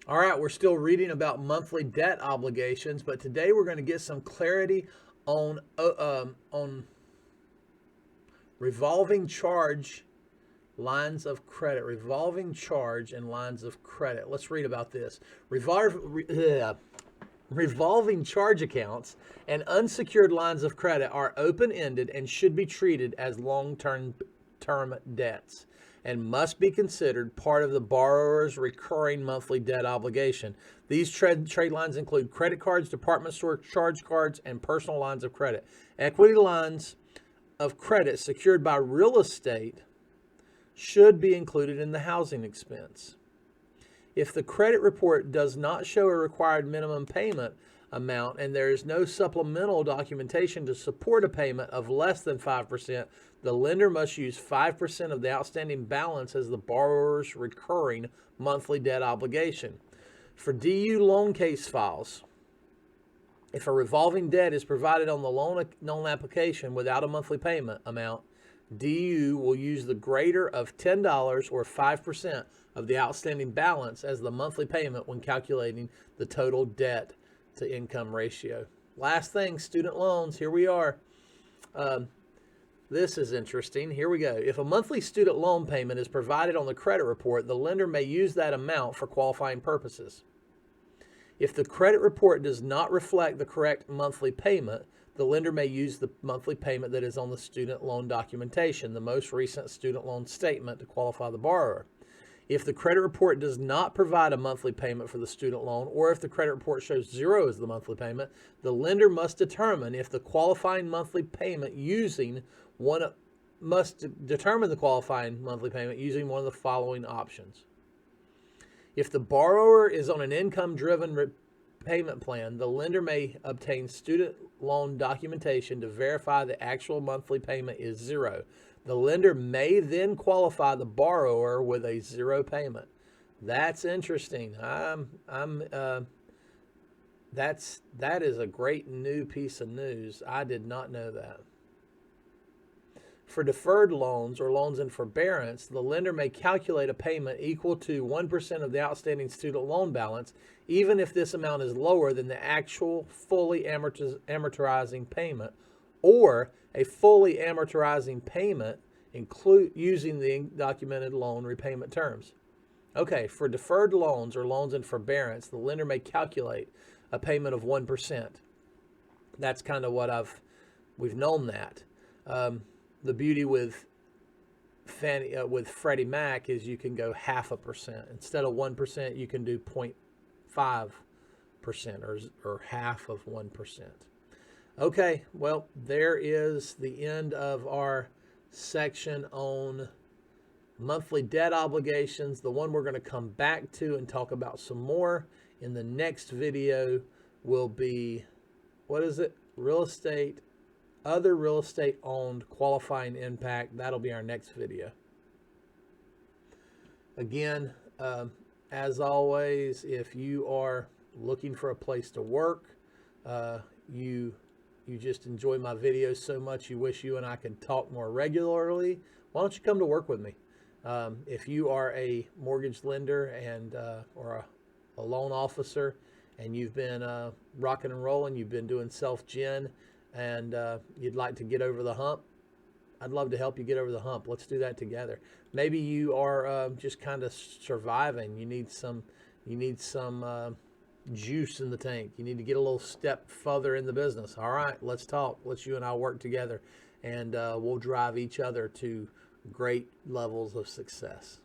All right, we're still reading about monthly debt obligations, but today we're going to get some clarity on revolving charge lines of credit, revolving charge and lines of credit. Let's read about this. Revolving charge accounts and unsecured lines of credit are open-ended and should be treated as long-term debts and must be considered part of the borrower's recurring monthly debt obligation. These trade lines include credit cards, department store charge cards, and personal lines of credit. Equity lines of credit secured by real estate should be included in the housing expense. If the credit report does not show a required minimum payment amount and there is no supplemental documentation to support a payment of less than 5%, the lender must use 5% of the outstanding balance as the borrower's recurring monthly debt obligation. For DU loan case files, if a revolving debt is provided on the loan application without a monthly payment amount, DU will use the greater of $10 or 5% of the outstanding balance as the monthly payment when calculating the total debt to income ratio. Last thing, student loans. Here we are. This is interesting. Here we go. If a monthly student loan payment is provided on the credit report, the lender may use that amount for qualifying purposes. If the credit report does not reflect the correct monthly payment, the lender may use the monthly payment that is on the student loan documentation, the most recent student loan statement, to qualify the borrower. If the credit report does not provide a monthly payment for the student loan, or if the credit report shows zero as the monthly payment, the lender must determine the qualifying monthly payment using one of the following options. If the borrower is on an income-driven payment plan, the lender may obtain student loan documentation to verify the actual monthly payment is zero. The lender may then qualify the borrower with a zero payment. That's interesting. That is a great new piece of news. I did not know that. For deferred loans or loans in forbearance, the lender may calculate a payment equal to 1% of the outstanding student loan balance, even if this amount is lower than the actual fully amortizing payment, or a fully amortizing payment using the documented loan repayment terms. Okay, for deferred loans or loans in forbearance, the lender may calculate a payment of 1%. That's kind of what we've known that. The beauty with Freddie Mac is you can go 0.5%. Instead of 1%, you can do 0.5% or half of 1%. Okay, well, there is the end of our section on monthly debt obligations. The one we're going to come back to and talk about some more in the next video will be, other real estate owned qualifying impact. That'll be our next video. Again, as always, if you are looking for a place to work, you just enjoy my videos so much you wish you and I could talk more regularly, why don't you come to work with me? If you are a mortgage lender and or a loan officer and you've been rocking and rolling, you've been doing self-gen, and you'd like to get over the hump, I'd love to help you get over the hump. Let's do that together. Maybe you are just kind of surviving. You need some juice in the tank. You need to get a little step further in the business. All right, let's talk. Let's you and I work together, and we'll drive each other to great levels of success.